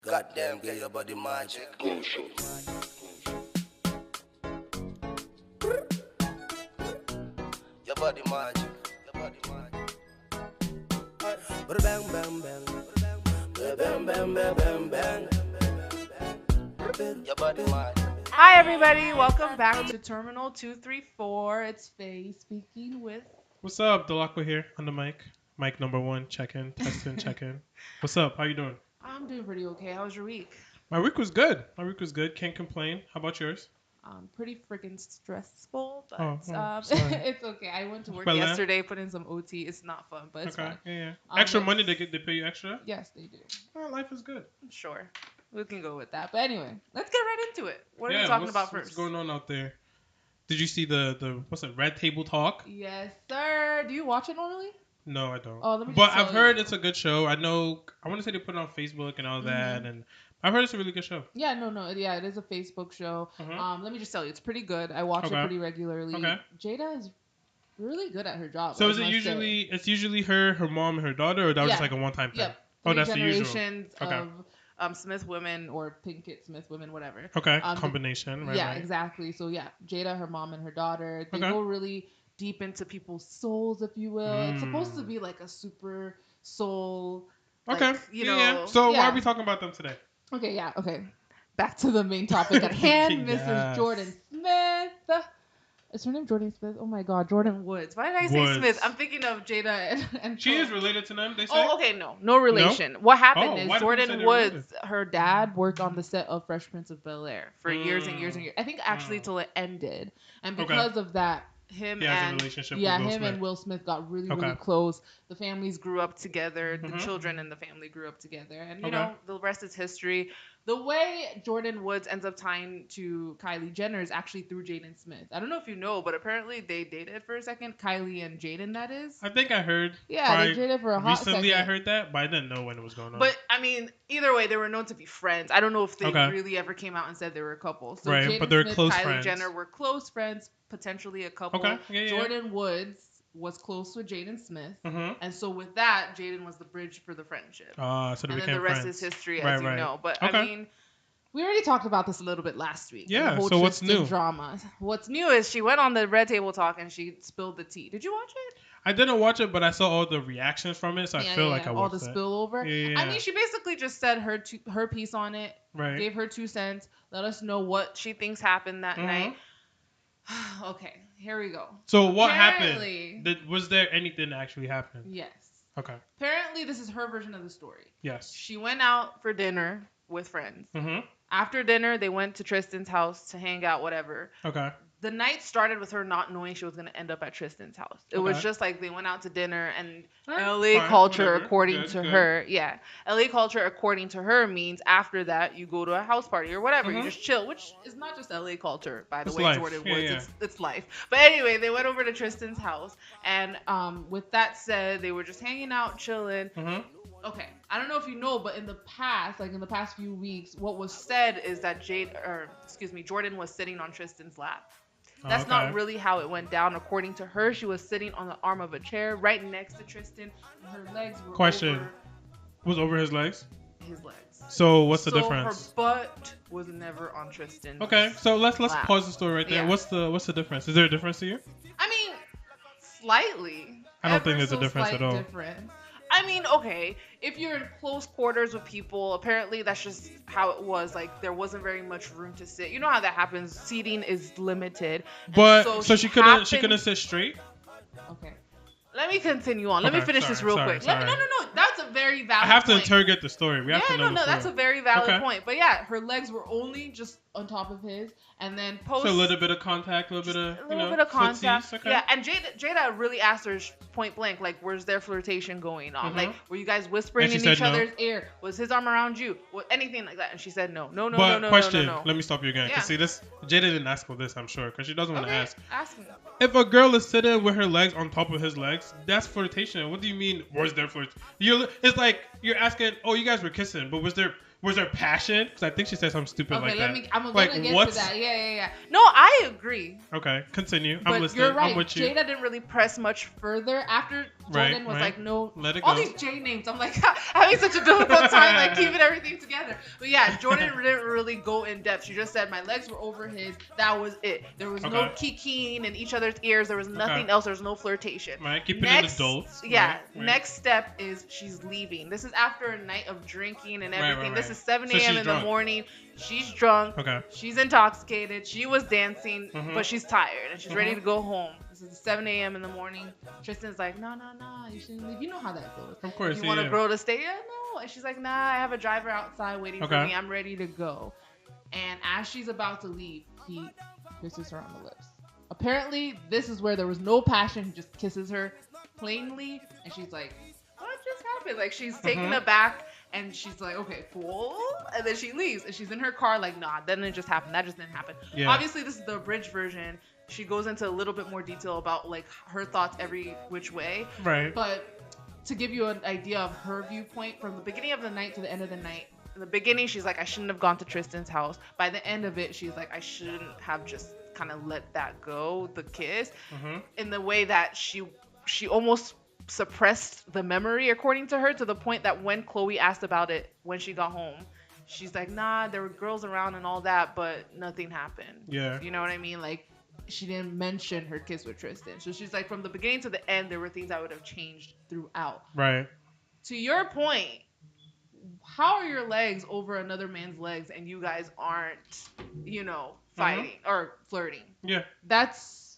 Goddamn, get your body magic. Your body magic. Your body magic. Bang bang bang. Bang bang bang bang bang. Your body magic. Hi everybody, welcome back to Terminal 234. It's Faye speaking with... What's up? Delacqua here on the mic. Mic number one, check in, testing, check in. What's up? How you doing? I'm doing pretty okay. How was your week? My week was good. Can't complain. How about yours? Pretty freaking stressful, but sorry. it's okay. I went to work Well, yesterday, put in some OT. It's not fun, but it's okay. fine. Yeah. Extra money, they pay you extra? Yes, they do. Well, life is good. I'm sure. We can go with that. But anyway, let's get right into it. What are we talking about first? What's going on out there? Did you see the what's it, Red Table Talk? Yes, sir. Do you watch it normally? No, I don't. Oh, let me but just I've tell heard you. it's a good show. I want to say they put it on Facebook and all that, and I've heard it's a really good show. Yeah, yeah, it is a Facebook show. Let me just tell you, it's pretty good. I watch it pretty regularly. Okay. Jada is really good at her job. So is it usually it's usually her mom, and her daughter, or that was just like a one-time thing? Yep. Oh, that's the usual. Generations of Smith women or Pinkett Smith women, whatever. Okay. Combination. Right. Yeah, exactly. So yeah, Jada, her mom, and her daughter. They go really deep into people's souls, if you will. It's supposed to be like a super soul. Okay. Like, you know. So why are we talking about them today? Okay. Back to the main topic at hand, Mrs. Jordan Smith. Is her name Jordan Smith? Oh my God, Jordan Woods. Why did I say Smith? I'm thinking of Jada and she is related to them, they say? Oh, okay, no relation. No? What happened is Jordan Woods, related? her dad worked on the set of Fresh Prince of Bel-Air for years and years and years. I think actually till it ended. And because of that, him and Will Smith got really close. The families grew up together. The children in the family grew up together. And, you know, the rest is history. The way Jordan Woods ends up tying to Kylie Jenner is actually through Jaden Smith. I don't know if you know, but apparently they dated for a second. Kylie and Jaden, that is. I think I heard. Yeah, they dated for a hot second. Recently I heard that, but I didn't know when it was going on. But, I mean, either way, they were known to be friends. I don't know if they really ever came out and said they were a couple. So right, Jaden but they're Smith, close Kylie friends. Jenner were close friends, potentially a couple. Okay. Yeah. Jordan Woods was close with Jaden Smith. And so with that, Jaden was the bridge for the friendship. So they became then the rest friends. is history, as you know. But, I mean... We already talked about this a little bit last week. Yeah, the whole so what's new? Drama. What's new is she went on the Red Table Talk and she spilled the tea. Did you watch it? I didn't watch it, but I saw all the reactions from it, so I feel like I watched it. All the spillover. Yeah. I mean, she basically just said her piece on it, gave her 2 cents, let us know what she thinks happened that night. Okay, here we go. So what happened? Was there anything that actually happened? Yes. Okay. Apparently, this is her version of the story. Yes. She went out for dinner with friends. After dinner, they went to Tristan's house to hang out, whatever. Okay. The night started with her not knowing she was going to end up at Tristan's house. It was just like they went out to dinner and LA culture, according to her. Yeah. LA culture, according to her, means after that, you go to a house party or whatever. You just chill, which is not just LA culture, by the way, life. Jordan Woods. It's life. But anyway, they went over to Tristan's house. And with that said, they were just hanging out, chilling. Okay, I don't know if you know, but in the past few weeks, what was said is that Jordan was sitting on Tristan's lap. That's not really how it went down. According to her, she was sitting on the arm of a chair right next to Tristan, and her legs were was over his legs? His legs. So what's the difference? Her butt was never on Tristan. Okay, so let's pause the story right there. Yeah. What's the difference? Is there a difference to you? I mean, slightly. I don't think there's a difference at all. Difference. I mean, okay, if you're in close quarters with people, apparently that's just how it was. Like, there wasn't very much room to sit. You know how that happens. Seating is limited. But so she couldn't sit straight? Okay. Let me continue on. Let me finish this real quick. Sorry. No. That's a very valid point. I have to interrogate the story. We have to know the story. That's a very valid point. But yeah, her legs were only just on top of his, and then so a little bit of contact, a little bit of contact. Okay. Yeah, and Jada really asked her point blank, like, where's their flirtation going on? Like, were you guys whispering in each other's ear? Was his arm around you? Anything like that? And she said no. No. Question. Let me stop you again. Cause see this, Jada didn't ask for this, I'm sure, because she doesn't want to ask. Ask me. If a girl is sitting with her legs on top of his legs, that's flirtation. What do you mean? Was there flirtation? It's like you're asking. Oh, you guys were kissing, but was Was there passion? Because I think she said something stupid like that. I'm gonna get to that. Yeah. No, I agree. Okay, continue. But I'm listening. You're right. I'm with you. Jada didn't really press much further after Jordan was like, no. Let it go. All these J names. I'm like having such a difficult time like keeping everything together. But yeah, Jordan didn't really go in depth. She just said my legs were over his. That was it. There was no kikiing in each other's ears. There was nothing else. There was no flirtation. Right. Keep it an adult. Yeah. Right. Next step is she's leaving. This is after a night of drinking and everything. Right. This is 7 a.m. in the morning. She's drunk. Okay. She's intoxicated. She was dancing, but she's tired and she's ready to go home. This is 7 a.m. in the morning. Tristan's like, no, you shouldn't leave. You know how that goes. Of course. You want a girl to stay? Yeah, no. And she's like, nah, I have a driver outside waiting for me. I'm ready to go. And as she's about to leave, he kisses her on the lips. Apparently, this is where there was no passion. He just kisses her plainly, and she's like, what just happened? Like, she's taken aback. And she's like, okay, cool. And then she leaves. And she's in her car like, nah, that didn't just happen. That just didn't happen. Yeah. Obviously, this is the abridged version. She goes into a little bit more detail about, like, her thoughts every which way. Right. But to give you an idea of her viewpoint, from the beginning of the night to the end of the night, in the beginning, she's like, I shouldn't have gone to Tristan's house. By the end of it, she's like, I shouldn't have just kind of let that go, the kiss. In the way that she almost suppressed the memory, according to her, to the point that when Chloe asked about it when she got home, she's like, nah, there were girls around and all that, but nothing happened. Yeah. You know what I mean? Like, she didn't mention her kiss with Tristan. So she's like, from the beginning to the end, there were things I would have changed throughout. Right. To your point, how are your legs over another man's legs and you guys aren't, fighting or flirting? Yeah. That's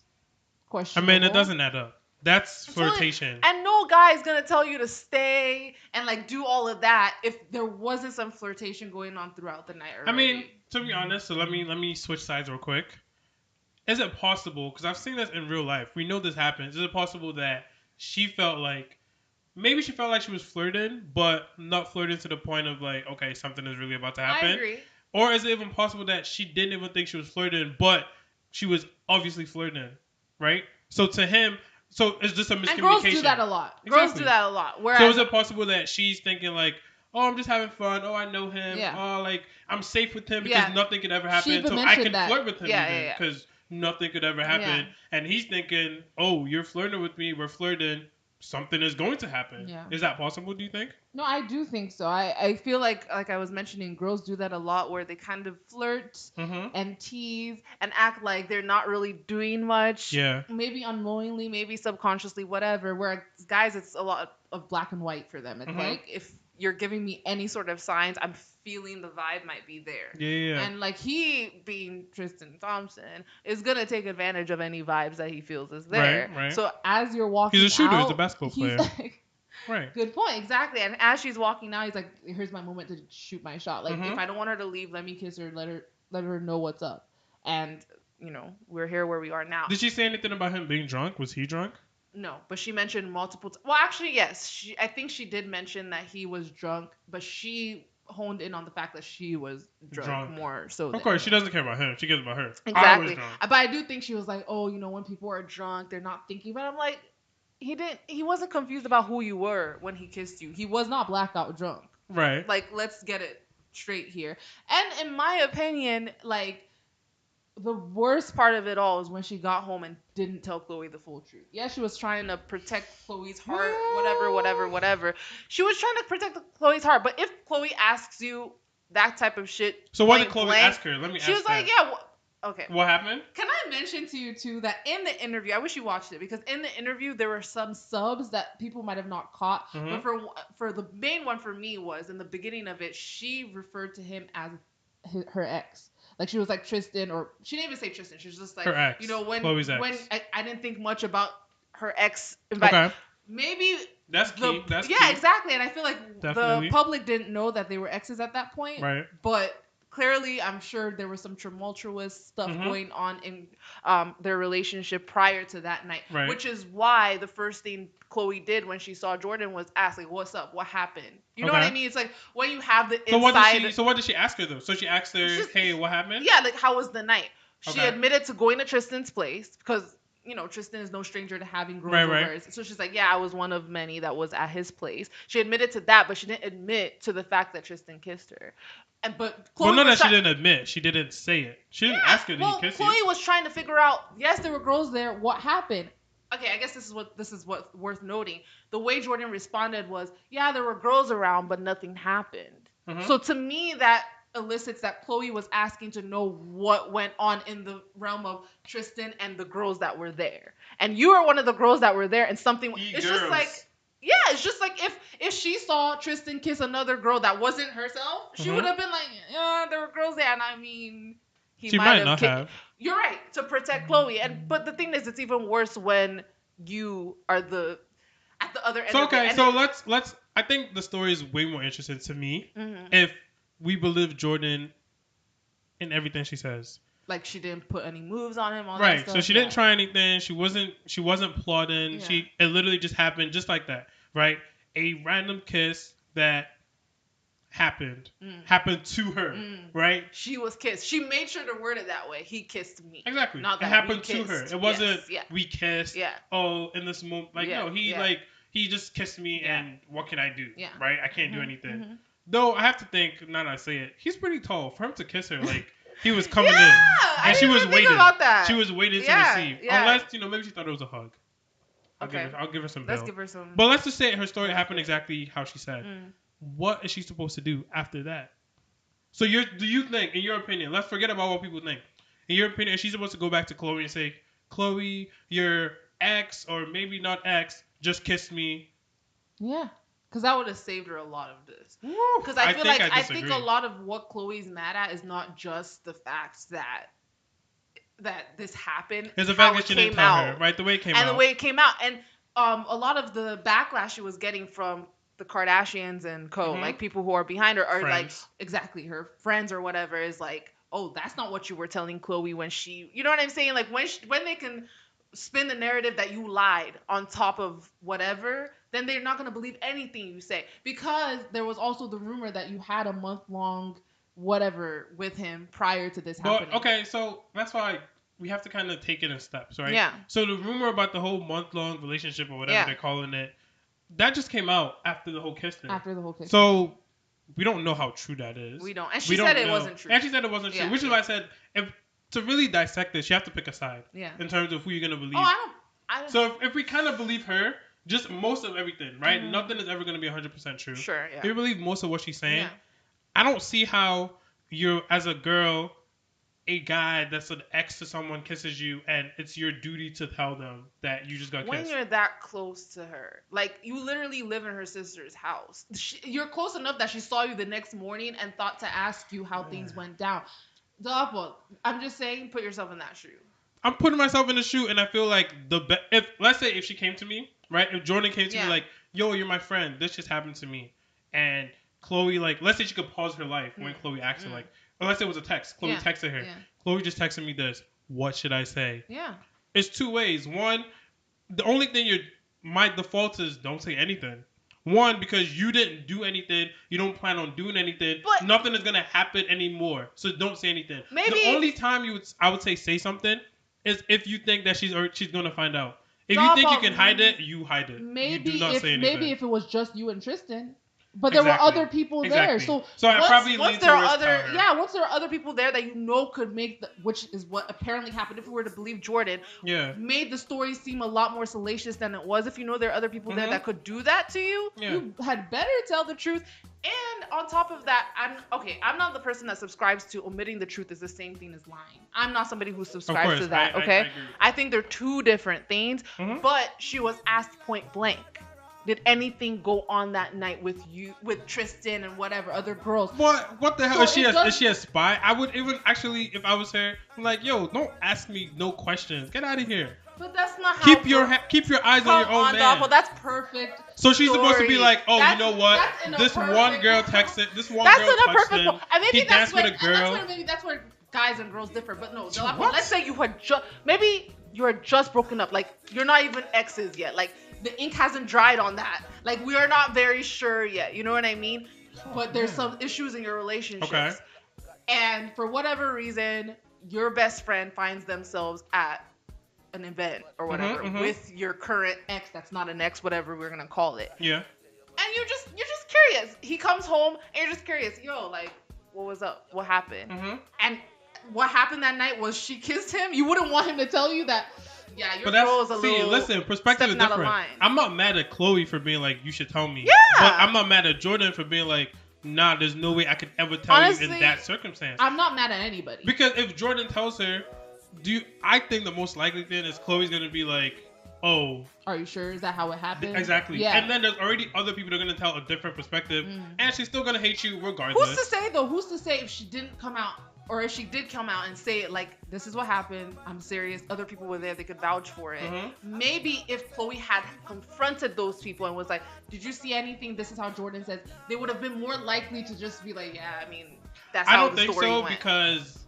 questionable. I mean, it doesn't add up. That's flirtation. And no guy is going to tell you to stay and, like, do all of that if there wasn't some flirtation going on throughout the night already. I mean, to be honest, so let me switch sides real quick. Is it possible, because I've seen this in real life, we know this happens, is it possible that she felt like she was flirting, but not flirting to the point of, like, okay, something is really about to happen? I agree. Or is it even possible that she didn't even think she was flirting, but she was obviously flirting, right? So to him... So it's just a miscommunication. And girls do that a lot. Whereas, so is it possible that she's thinking like, oh, I'm just having fun. Oh, I know him. Yeah. Oh, like I'm safe with him because nothing could ever happen. So I can flirt with him because nothing could ever happen. Yeah. And he's thinking, oh, you're flirting with me. We're flirting. Something is going to happen. Yeah. Is that possible, do you think? No, I do think so. I feel like I was mentioning, girls do that a lot where they kind of flirt and tease and act like they're not really doing much. Yeah. Maybe unknowingly, maybe subconsciously, whatever. Whereas guys, it's a lot of black and white for them. It's like, if you're giving me any sort of signs, I'm feeling the vibe might be there. Yeah. And like, he, being Tristan Thompson, is gonna take advantage of any vibes that he feels is there. Right. So as you're walking, he's a shooter. Out, he's a basketball player. Like, right. Good point. Exactly. And as she's walking out, he's like, here's my moment to shoot my shot. Like, if I don't want her to leave, let me kiss her. Let her know what's up. And we're here where we are now. Did she say anything about him being drunk? Was he drunk? No, but she mentioned multiple times. Well, actually, yes. I think she did mention that he was drunk, but she honed in on the fact that she was drunk. More so. Of course, she doesn't care about him. She cares about her. Exactly. But I do think she was like, oh, when people are drunk, they're not thinking. But I'm like, he wasn't confused about who you were when he kissed you. He was not blackout drunk. Right. Like, let's get it straight here. And in my opinion, like, the worst part of it all is when she got home and didn't tell Chloe the full truth. Yeah, she was trying to protect Chloe's heart, whatever. She was trying to protect Chloe's heart. But if Chloe asks you that type of shit, so what did Chloe ask her? Let me ask her. She was like, yeah, okay. What happened? Can I mention to you, too, that in the interview, I wish you watched it, because in the interview, there were some subs that people might have not caught. But for the main one for me was, in the beginning of it, she referred to him as her ex. Like, she was like, Tristan, or she didn't even say Tristan. She was just like, her ex. Chloe's ex. When I didn't think much about her ex. Okay. Maybe. That's key. Yeah, exactly. And I feel like the public didn't know that they were exes at that point. Right. But clearly, I'm sure there was some tumultuous stuff going on in their relationship prior to that night. Right. Which is why the first thing Chloe did when she saw Jordan was ask, like, what's up? What happened? You know what I mean? It's like, when you have the inside... So what did she ask her, though? So she asked her, hey, what happened? Yeah, like, how was the night? She admitted to going to Tristan's place because, Tristan is no stranger to having girls over. Right. So she's like, yeah, I was one of many that was at his place. She admitted to that, but she didn't admit to the fact that Tristan kissed her. But Chloe she didn't admit. She didn't say it. She didn't ask her to kiss Chloe was trying to figure out, yes, there were girls there. What happened? Okay, I guess this is what's worth noting. The way Jordan responded was, yeah, there were girls around, but nothing happened. Mm-hmm. So to me, that elicits that Chloe was asking to know what went on in the realm of Tristan and the girls that were there. And you are one of the girls that were there, and something. Just like. Yeah, it's just like if she saw Tristan kiss another girl that wasn't herself, she would have been like, yeah, there were girls there. And I mean, she might not have. You're right, to protect Chloe. But the thing is, it's even worse when you are at the other end. So okay, so let's. I think the story is way more interesting to me if we believe Jordan in everything she says. Like she didn't put any moves on him, all right? That stuff. So she didn't try anything. She wasn't plotting. Yeah. It literally just happened, just like that, right? A random kiss that happened to her, right? She was kissed. She made sure to word it that way. He kissed me. Exactly. Not that it happened to her. It wasn't we kissed. Yeah. Oh, in this moment, no, he just kissed me, and what can I do? Yeah. Right? I can't do anything. Mm-hmm. Though I have to think. Now that I say it, he's pretty tall for him to kiss her. Like. He was coming in, and she was waiting. About that. She was waiting to receive, unless maybe she thought it was a hug. I'll give her some. Let's give her some. But let's just say her story happened exactly how she said. What is she supposed to do after that? So do you think, in your opinion, let's forget about what people think. In your opinion, is she supposed to go back to Chloe and say, Chloe, your ex or maybe not ex just kissed me? Yeah. Because that would have saved her a lot of this. Because I think a lot of what Chloe's mad at is not just the fact that this happened. It's the fact that she didn't tell her, right? The way it came out. And the way it came out. And a lot of the backlash she was getting from the Kardashians and like people who are behind her are friends. Like, exactly, her friends or whatever is like, oh, that's not what you were telling Chloe when she, you know what I'm saying? Like when they can spin the narrative that you lied on top of whatever, then they're not going to believe anything you say. Because there was also the rumor that you had a month-long whatever with him prior to this happening. Okay, so that's why we have to kind of take it in steps, right? Yeah. So the rumor about the whole month-long relationship or whatever they're calling it, that just came out after the whole kiss thing. After the whole kiss. So we don't know how true that is. We don't. And she said it wasn't true. And she said it wasn't true, which is why I said to really dissect this, you have to pick a side. Yeah. In terms of who you're gonna believe. Oh, I don't. So if we kind of believe her, just most of everything, right? Mm-hmm. Nothing is ever gonna be 100% true. Sure. Yeah. If you believe most of what she's saying, I don't see how you're, as a girl, a guy that's an ex to someone kisses you, and it's your duty to tell them that you just got kissed. When you're that close to her, like you literally live in her sister's house. You're close enough that she saw you the next morning and thought to ask you how things went down. I'm just saying, put yourself in that shoe. I'm putting myself in the shoe, and I feel like let's say if she came to me, right? If Jordan came to me like, yo, you're my friend, this just happened to me, and Chloe, like, let's say she could pause her life when Chloe asked her, like, or let's say it was a text. Chloe texted her. Yeah. Chloe just texted me this. What should I say? Yeah. It's two ways. One, the only thing my default is don't say anything. One, because you didn't do anything, you don't plan on doing anything, but nothing is gonna happen anymore. So don't say anything. Maybe the only time I would say something is if you think that she's gonna find out. If you think you can hide it, you hide it. Maybe you do not say anything. Maybe if it was just you and Tristan. But there were other people there, so I probably lean towards her. Yeah, once there are other people there that you know could make which is what apparently happened if we were to believe Jordan. Yeah. Made the story seem a lot more salacious than it was. If you know there are other people there that could do that to you, you had better tell the truth. And on top of that, I'm not the person that subscribes to omitting the truth is the same thing as lying. I'm not somebody who subscribes to that. Okay, I think they're two different things. Mm-hmm. But she was asked point blank. Did anything go on that night with you, with Tristan and whatever other girls? What the hell? Is she a spy? I would even actually, if I was her, I'm like, yo, don't ask me no questions. Get out of here. But that's not how. Keep your eyes on your own man. Well, that's perfect. So she's supposed to be like, oh, you know what? This one girl texted. This one girl touched him. He danced with a girl. Maybe that's where guys and girls differ. But no, let's say you had maybe you are just broken up. Like you're not even exes yet. Like. The ink hasn't dried on that. Like, we are not very sure yet. You know what I mean? But there's some issues in your relationships. Okay. And for whatever reason, your best friend finds themselves at an event or whatever with your current ex that's not an ex, whatever we're gonna call it. Yeah. And you're just curious. He comes home and you're just curious. Yo, like, what was up? What happened? And what happened that night was she kissed him. You wouldn't want him to tell you that. Yeah, your girl is a little. Listen, perspective is different. I'm not mad at Chloe for being like, you should tell me. Yeah. But I'm not mad at Jordan for being like, nah, there's no way I could ever tell you in that circumstance. I'm not mad at anybody. Because if Jordan tells her, I think the most likely thing is Chloe's gonna be like, oh, are you sure? Is that how it happened? Exactly. Yeah. And then there's already other people that are gonna tell a different perspective, and she's still gonna hate you regardless. Who's to say though? Who's to say if she didn't come out, or if she did come out and say it like, this is what happened, I'm serious, other people were there, they could vouch for it. Maybe if Chloe had confronted those people and was like, did you see anything? This is how Jordan says, they would have been more likely to just be like, yeah, I mean, that's how the story went. I don't think so, because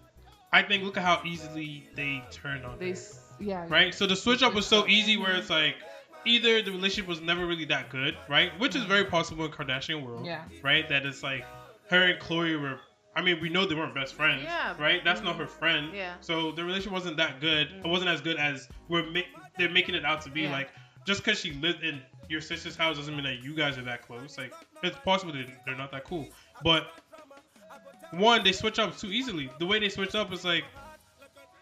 I think look at how easily they turned on her. Yeah. Right? So the switch up was so easy where it's like, either the relationship was never really that good, right? Which is very possible in Kardashian world. Yeah. Right? That it's like, her and Chloe were, I mean, we know they weren't best friends, right? That's not her friend. Yeah. So the relationship wasn't that good. It wasn't as good as they're making it out to be. Like, just because she lived in your sister's house doesn't mean that you guys are that close. Like, it's possible that they're not that cool. But, one, they switch up too easily. The way they switch up is like,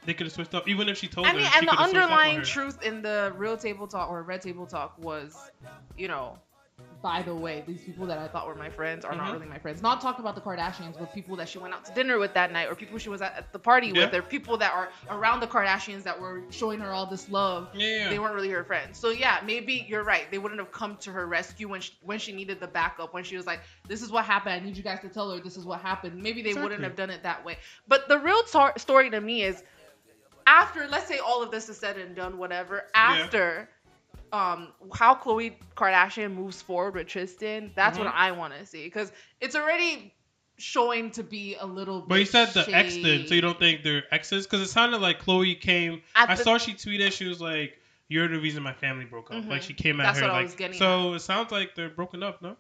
they could have switched up, even if she told her. And the underlying truth in the real table talk or red table talk was, you know, by the way, these people that I thought were my friends are not really my friends. Not talking about the Kardashians, but people that she went out to dinner with that night, or people she was at the party with, or people that are around the Kardashians that were showing her all this love. They weren't really her friends. So yeah, maybe you're right. They wouldn't have come to her rescue when she needed the backup, when she was like, this is what happened, I need you guys to tell her this is what happened. Maybe they wouldn't have done it that way. But the real story to me is, after, let's say all of this is said and done, whatever, after how Khloe Kardashian moves forward with Tristan, that's what I want to see, because it's already showing to be a little bit. But you said the ex did, so you don't think they're exes? Because it sounded like Khloe came. I saw she tweeted, she was like, "You're the reason my family broke up." Like she came at her like. So it sounds like they're broken up, no?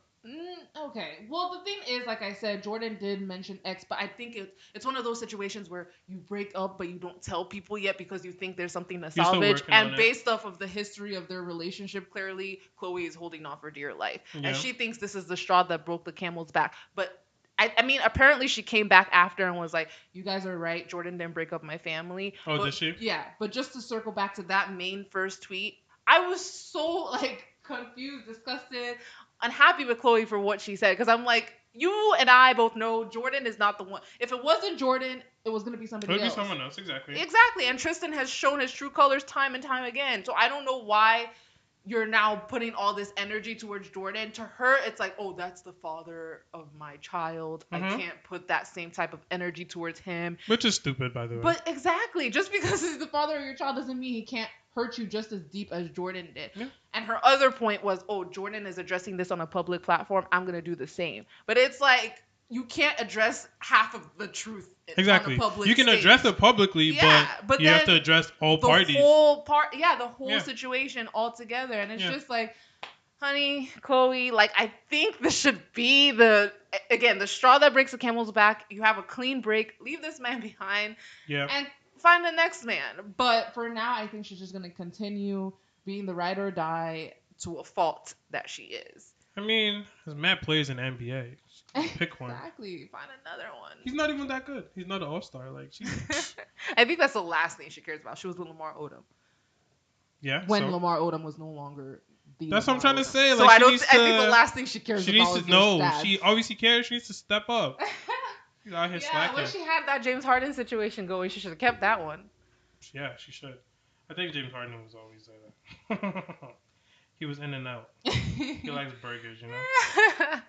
Okay. Well, the thing is, like I said, Jordan did mention ex, but I think it's one of those situations where you break up, but you don't tell people yet because you think there's something to salvage. And based off of the history of their relationship, clearly, Khloe is holding on for dear life. Yeah. And she thinks this is the straw that broke the camel's back. But, I mean, apparently she came back after and was like, you guys are right, Jordan didn't break up my family. Oh, did she? Yeah. But just to circle back to that main first tweet, I was so, like, confused, disgusted, unhappy with Khloe for what she said, because I'm like, you and I both know Jordan is not the one. If it wasn't Jordan, it was going to be somebody else. It would be someone else, exactly. Exactly, and Tristan has shown his true colors time and time again, so I don't know why you're now putting all this energy towards Jordan. To her, it's like, oh, that's the father of my child. I can't put that same type of energy towards him. Which is stupid, by the way. But exactly, just because he's the father of your child doesn't mean he can't hurt you just as deep as Jordan did. Yeah. And her other point was, oh, Jordan is addressing this on a public platform, I'm going to do the same. But it's like, you can't address half of the truth exactly. on a public You can stage. Address it publicly, but you have to address all parties. The whole situation altogether. And it's just like, honey, Khloe, like, I think this should be the straw that breaks the camel's back. You have a clean break. Leave this man behind. Yeah. And find the next man. But for now, I think she's just going to continue being the ride or die to a fault that she is. I mean, there's mad players in the NBA. Pick one. Exactly. Find another one. He's not even that good. He's not an all-star. Like, I think that's the last thing she cares about. She was with Lamar Odom. Yeah. When Lamar Odom was no longer the That's Lamar what I'm trying Odom. to say. So like, I think the last thing she cares about is stats. She obviously cares. She needs to step up. She's out here slacking. When she had that James Harden situation going, she should have kept that one. Yeah, she should. I think James Harden was always there. He was in and out. He likes burgers, you know?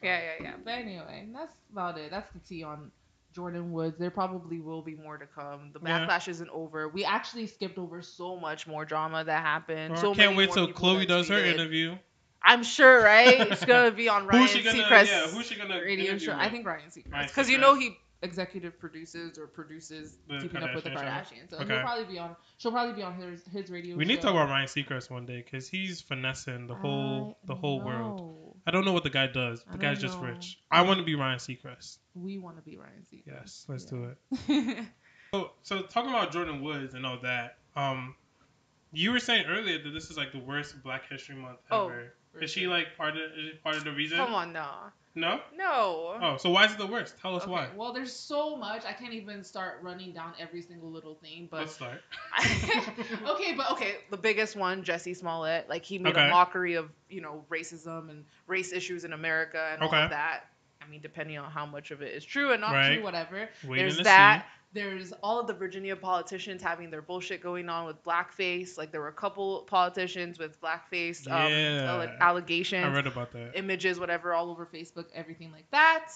Yeah. But anyway, that's about it. That's the tea on Jordyn Woods. There probably will be more to come. The backlash isn't over. We actually skipped over so much more drama that happened. Well, can't wait till Khloe does her interview. I'm sure, right? It's going to be on Ryan Seacrest's who's she gonna radio show. I think Ryan Seacrest. Because you know he executive produces or produces Keeping Up with the Kardashians. So he'll probably be on. She'll probably be on his radio. We need to talk about Ryan Seacrest one day because he's finessing the whole world. I don't know what the guy does. The guy's just rich. I want to be Ryan Seacrest. We want to be Ryan Seacrest. Yes, let's do it. So talking about Jordyn Woods and all that. You were saying earlier that this is like the worst Black History Month ever. Is she like part of the reason? Come on, no. No? No. Oh, so why is it the worst? Tell us why. Well, there's so much. I can't even start running down every single little thing, but... Let's start. Okay. The biggest one, Jussie Smollett. Like, he made a mockery of, racism and race issues in America and all of that. I mean, depending on how much of it is true and not true, whatever. There's that. There's all of the Virginia politicians having their bullshit going on with blackface. Like, there were a couple politicians with blackface allegations. I read about that. Images, whatever, all over Facebook, everything like that.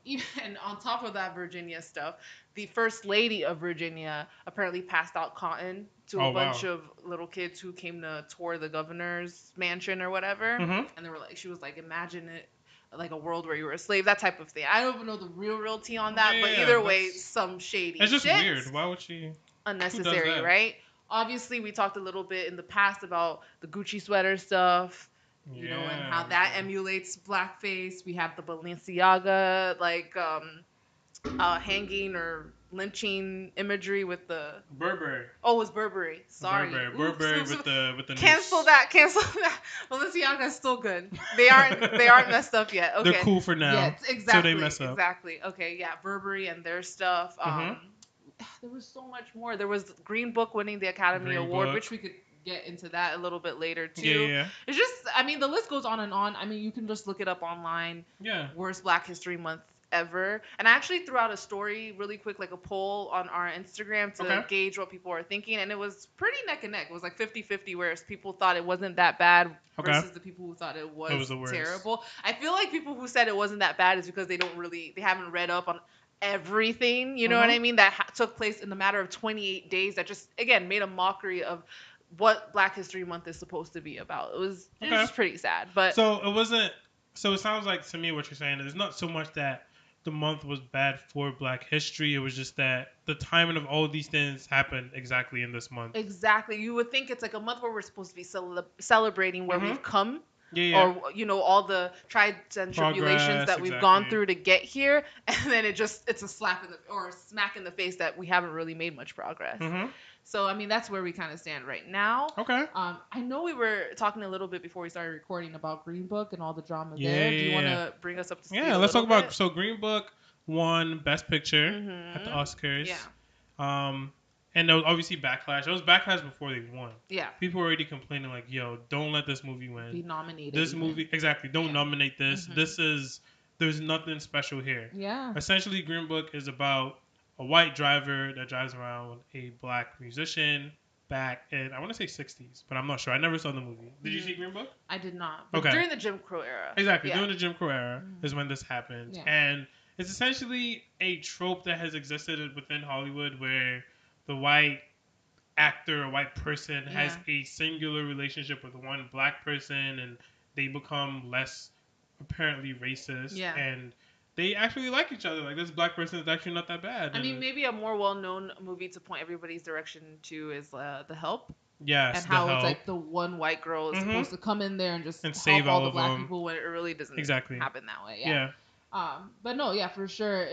Even on top of that Virginia stuff, the first lady of Virginia apparently passed out cotton to a bunch of little kids who came to tour the governor's mansion or whatever. Mm-hmm. And she was like, imagine it. Like a world where you were a slave, that type of thing. I don't even know the real tea on that, but either way, some shady shit. It's just weird. Why would she? Unnecessary, right? Obviously, we talked a little bit in the past about the Gucci sweater stuff, and how that emulates blackface. We have the Balenciaga, hanging or lynching imagery with the Burberry. Oh, it was Burberry. Sorry. Burberry with the Cancel that. Balenciaga is still good. They aren't messed up yet. Okay. They're cool for now. Yes, exactly. So they mess up. Exactly. Okay, yeah, Burberry and their stuff. There was so much more. There was Green Book winning the Academy Award, which we could get into that a little bit later too. Yeah. It's just, I mean, the list goes on and on. I mean, you can just look it up online. Yeah. Worst Black History Month ever. And I actually threw out a story really quick, like a poll on our Instagram to gauge what people are thinking, and it was pretty neck and neck. It was like 50-50, whereas people thought it wasn't that bad versus the people who thought it was terrible. I feel like people who said it wasn't that bad is because they haven't read up on everything, you know what I mean, that took place in the matter of 28 days that just, again, made a mockery of what Black History Month is supposed to be about. It was just pretty sad. But so it sounds like to me what you're saying is not so much that the month was bad for Black history. It was just that the timing of all of these things happened exactly in this month. Exactly. You would think it's like a month where we're supposed to be celebrating where we've come. Yeah. Or, all the trials and tribulations that we've gone through to get here. And then it's a smack in the face that we haven't really made much progress. Mm-hmm. So, I mean, that's where we kind of stand right now. Okay. I know we were talking a little bit before we started recording about Green Book and all the drama there. Do you want to bring us up to speed? Yeah, let's talk about. So, Green Book won Best Picture at the Oscars. Yeah. And there was obviously backlash. There was backlash before they won. Yeah. People were already complaining like, "Yo, don't let this movie win. Be nominated. This movie, exactly. Don't nominate this. Mm-hmm. There's nothing special here." Yeah. Essentially, Green Book is about a white driver that drives around a Black musician back in, I want to say 60s, but I'm not sure. I never saw the movie. Did you see Green Book? I did not. But during the Jim Crow era. Exactly. During the Jim Crow era is when this happened. Yeah. And it's essentially a trope that has existed within Hollywood where the white actor, a white person, has a singular relationship with one Black person, and they become less apparently racist. Yeah. And they actually like each other. Like, this Black person is actually not that bad. I mean, maybe a more well-known movie to point everybody's direction to is The Help. Yes, and how it's like the one white girl is supposed to come in there and just help save all the Black people when it really doesn't happen that way. Yeah. But no, for sure.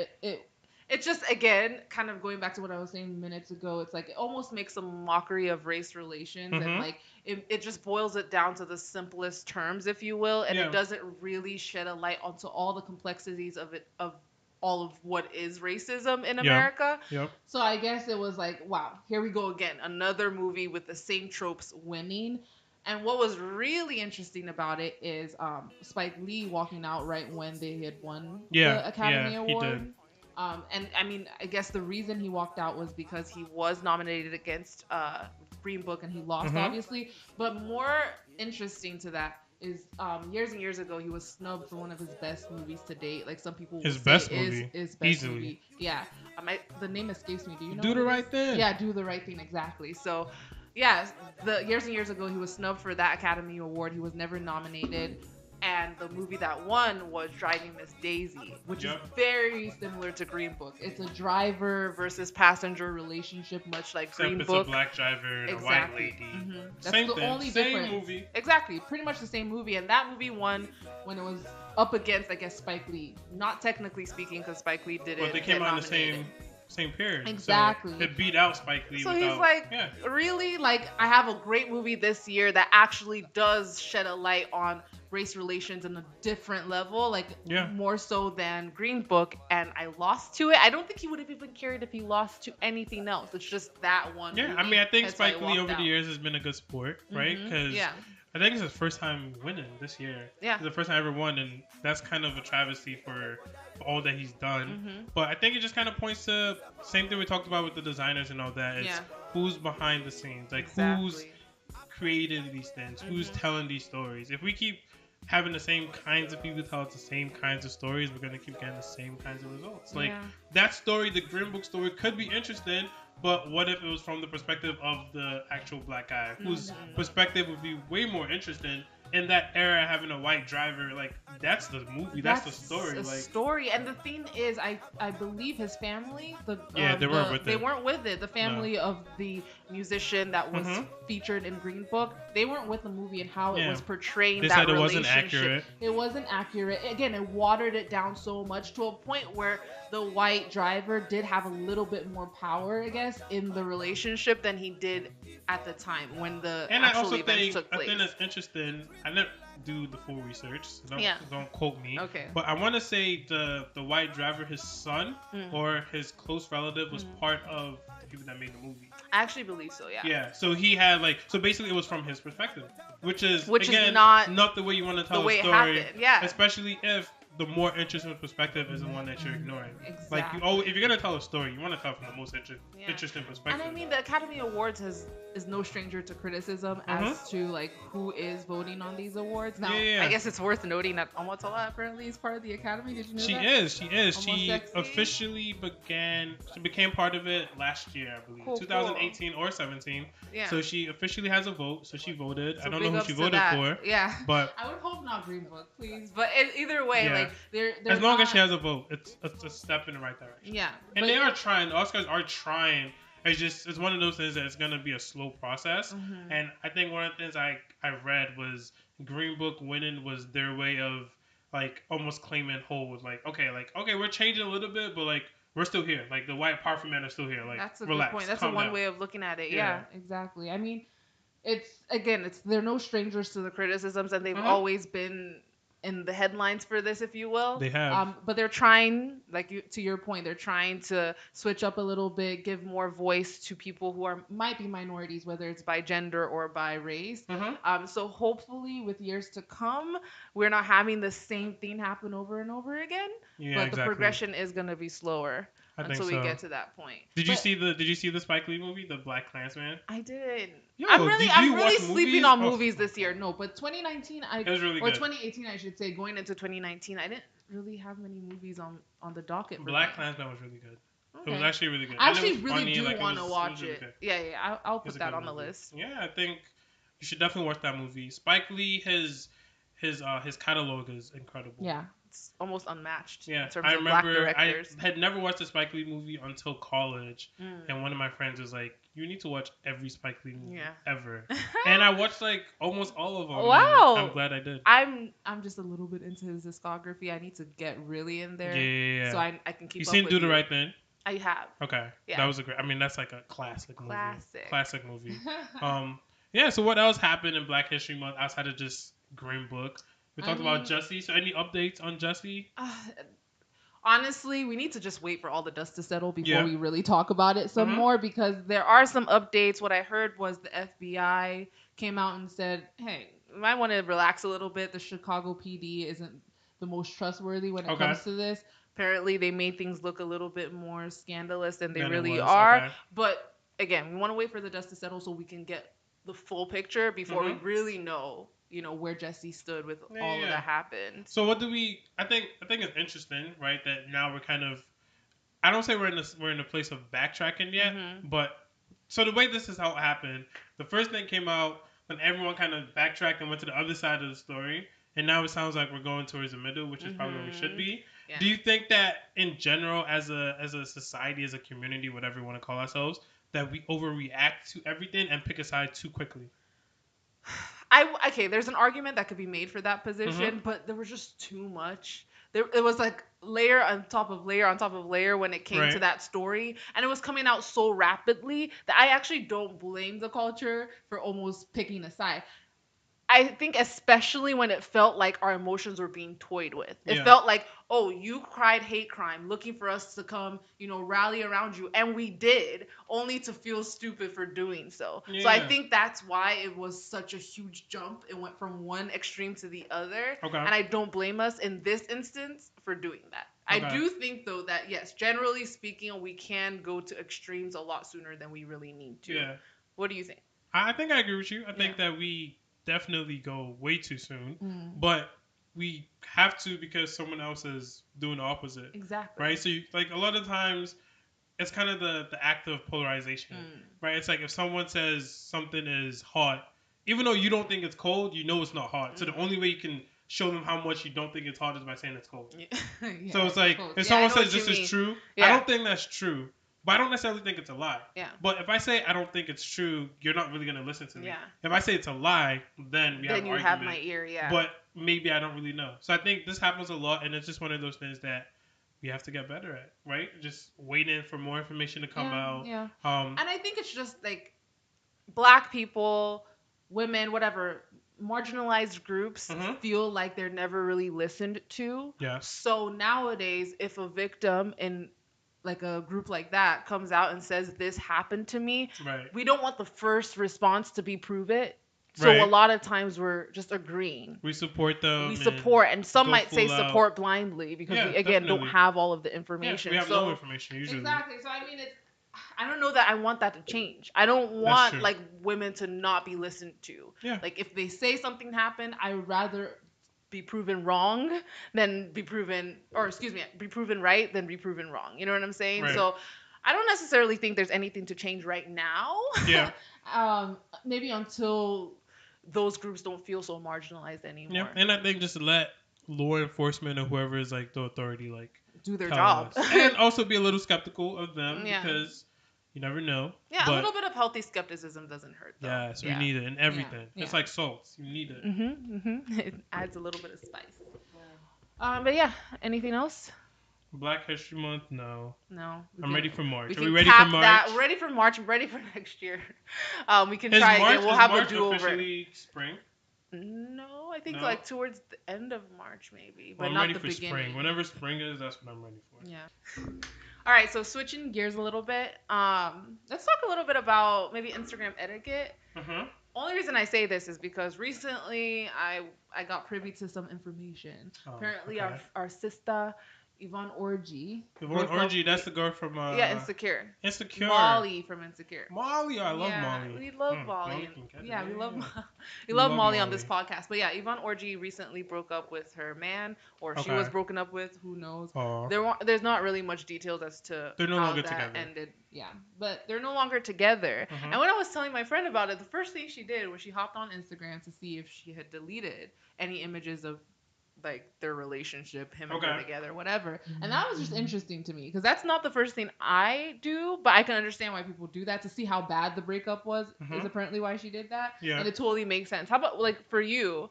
It's just, again, kind of going back to what I was saying minutes ago, it's like it almost makes a mockery of race relations, and like it just boils it down to the simplest terms, if you will, and it doesn't really shed a light onto all the complexities of all of what is racism in America. Yep. So I guess it was like, wow, here we go again, another movie with the same tropes winning. And what was really interesting about it is Spike Lee walking out right when they had won the Academy Award. He did. And I mean, I guess the reason he walked out was because he was nominated against Green Book and he lost, obviously. But more interesting to that is years and years ago, he was snubbed for one of his best movies to date. Like, some people his say best movie. His best Easily. movie. Yeah. The name escapes me. Do you know? Do the Right Thing. Yeah, Do the Right Thing, exactly. So, yeah, years and years ago, he was snubbed for that Academy Award. He was never nominated. And the movie that won was Driving Miss Daisy, which is very similar to Green Book. It's a driver versus passenger relationship, much like Green Book. It's a Black driver and a white lady. Mm-hmm. That's same the thing. only same difference. Movie. Exactly. Pretty much the same movie. And that movie won when it was up against, I guess, Spike Lee. Not technically speaking, because Spike Lee did it. But they came out in the same same period. Exactly. So it beat out Spike Lee. So he's like, really? Like, I have a great movie this year that actually does shed a light on race relations on a different level, like more so than Green Book, and I lost to it. I don't think he would have even cared if he lost to anything else. It's just that one. Yeah, I mean, I think Spike Lee over the years has been a good sport, right? Because I think it's his first time winning this year. Yeah, it's the first time I ever won, and that's kind of a travesty for all that he's done. But I think it just kind of points to same thing we talked about with the designers and all that. It's who's behind the scenes, like who's creating these things, who's telling these stories. If we keep having the same kinds of people tell us the same kinds of stories, we're going to keep getting the same kinds of results. Like, that story, the Green Book story, could be interesting, but what if it was from the perspective of the actual black guy, whose perspective would be way more interesting? In that era, having a white driver, like, that's the movie, that's the story. Story. And the thing is, I believe his family, they weren't with it. They weren't with it. The family of the musician that was featured in Green Book, they weren't with the movie and how it was portraying that relationship. They said it wasn't accurate. It wasn't accurate. Again, it watered it down so much to a point where the white driver did have a little bit more power, I guess, in the relationship than he did at the time when the actual events took place. I think that's interesting. I didn't do the full research, so don't quote me. Okay. But I want to say the white driver, his son or his close relative was part of the people that made the movie. I actually believe so, yeah. Yeah, so he had so basically it was from his perspective, which is not the way you want to tell a story. It happened, yeah. Especially if the more interesting perspective is the one that you're ignoring. Exactly. Like, if you're gonna tell a story, you want to tell from the most interesting perspective. And I mean, the Academy Awards is no stranger to criticism as to like who is voting on these awards. Now, I guess it's worth noting that Omotola apparently is part of the Academy. Did you know that? She is. She officially became part of it last year, I believe, 2018 or 17. Yeah. So she officially has a vote. So she voted. So I don't know who she voted for. Yeah. But I would hope not Green Book, please. But either way, like they're as long as she has a vote, it's a step in the right direction. Yeah. And they are trying. The Oscars are trying. It's one of those things that it's gonna be a slow process. And I think one of the things I read was Green Book winning was their way of like almost claiming hold. Like okay, we're changing a little bit, but like we're still here. Like the white powerful men are still here. Like that's a relax, good point. That's one way of looking at it. Yeah, exactly. I mean, they're no strangers to the criticisms, and they've always been in the headlines for this, if you will. They have. But they're trying, to your point, they're trying to switch up a little bit, give more voice to people who might be minorities, whether it's by gender or by race. So hopefully with years to come, we're not having the same thing happen over and over again. Yeah, but the progression is going to be slower until we get to that point. Did you see the Spike Lee movie, The Black Klansman? I didn't. I'm really sleeping on movies this year. No, but 2019 it was really good. 2018 I should say, going into 2019, I didn't really have many movies on the docket. Black Klansman was really good. Okay. It was actually really good. I actually really do want to watch it. Really yeah. I'll put that on the list. Yeah, I think you should definitely watch that movie. Spike Lee, his catalog is incredible. Yeah. It's almost unmatched. Yeah, in terms of black directors. I had never watched a Spike Lee movie until college, and one of my friends was like, "You need to watch every Spike Lee movie ever." And I watched almost all of them. Wow! I'm glad I did. I'm just a little bit into his discography. I need to get really in there. Yeah. So I can keep. You seen Do the Right Thing? I have. Okay. Yeah. That was a great. I mean, that's like a classic movie. Classic movie. Yeah. So what else happened in Black History Month outside of just Green Book? We talked about Jussie. So any updates on Jussie? Honestly, we need to just wait for all the dust to settle before we really talk about it some more, because there are some updates. What I heard was the FBI came out and said, hey, you might want to relax a little bit. The Chicago PD isn't the most trustworthy when it comes to this. Apparently, they made things look a little bit more scandalous than they really are. Okay. But again, we want to wait for the dust to settle so we can get the full picture before we really know where Jussie stood with all of that happened. So what do we? I think it's interesting, right? That now we're kind of, I don't say we're in a place of backtracking yet, but so the way this is how it happened. The first thing came out when everyone kind of backtracked and went to the other side of the story, and now it sounds like we're going towards the middle, which is probably where we should be. Yeah. Do you think that in general, as a society, as a community, whatever we want to call ourselves, that we overreact to everything and pick a side too quickly? There's an argument that could be made for that position, but there was just too much. it was like layer on top of layer on top of layer when it came to that story, and it was coming out so rapidly that I actually don't blame the culture for almost picking a side. I think especially when it felt like our emotions were being toyed with. It felt like, oh, you cried hate crime, looking for us to come, rally around you. And we did, only to feel stupid for doing so. Yeah. So I think that's why it was such a huge jump. It went from one extreme to the other. Okay. And I don't blame us in this instance for doing that. Okay. I do think, though, that, yes, generally speaking, we can go to extremes a lot sooner than we really need to. Yeah. What do you think? I think I agree with you. I think that we definitely go way too soon, but we have to because someone else is doing the opposite. Exactly. Right. So like a lot of times, it's kind of the act of polarization. Right. It's like if someone says something is hot, even though you don't think it's cold, you know it's not hot. So the only way you can show them how much you don't think it's hot is by saying it's cold. Yeah. So it's like if someone says this is true, I don't think that's true. But I don't necessarily think it's a lie. Yeah. But if I say I don't think it's true, you're not really going to listen to me. Yeah. If I say it's a lie, then we have an argument. Then you have my ear, yeah. But maybe I don't really know. So I think this happens a lot, and it's just one of those things that we have to get better at, right? Just waiting for more information to come out. Yeah. And I think it's just like Black people, women, whatever, marginalized groups feel like they're never really listened to. Yeah. So nowadays, if a victim in like a group like that comes out and says this happened to me, we don't want the first response to be prove it. So a lot of times we're just agreeing. We support them. We support, and some might say support blindly because we again don't have all of the information. Yeah, we have no information usually. Exactly. So I mean, I don't know that I want that to change. I don't want like women to not be listened to. Yeah. Like if they say something happened, I would rather be proven wrong than be proven, be proven right than be proven wrong. You know what I'm saying? Right. So I don't necessarily think there's anything to change right now. Yeah. Maybe until those groups don't feel so marginalized anymore. Yeah. And I think just let law enforcement or whoever is like the authority like do their job. And also be a little skeptical of them because you never know. Yeah, a little bit of healthy skepticism doesn't hurt, though. Yeah, so we need it in everything. Yeah. It's like salt. You need it. It adds a little bit of spice. But yeah, anything else? Black History Month? No. I'm ready for March. Are we ready for March? We're ready for March. I'm ready for next year. We can try again. We'll have March a do-over. Officially spring? No, I think like towards the end of March, maybe. But I'm not ready the for beginning. Spring. Whenever spring is, that's what I'm ready for. Yeah. All right, so switching gears a little bit, let's talk a little bit about maybe Instagram etiquette. Only reason I say this is because recently I got privy to some information. Apparently, our sister Yvonne Orji. Yvonne Orji, that's the girl from Insecure. Insecure. Molly from Insecure. Molly, I love Molly. We love Molly. We love Molly on this podcast. But yeah, Yvonne Orji recently broke up with her man, or she was broken up with. Who knows? There's not really much details as to how that ended. Yeah, but they're no longer together. And when I was telling my friend about it, the first thing she did was she hopped on Instagram to see if she had deleted any images of like their relationship, him and her together, whatever. And that was just interesting to me because that's not the first thing I do, but I can understand why people do that to see how bad the breakup was. Is apparently why she did that. Yeah. And it totally makes sense. How about like for you?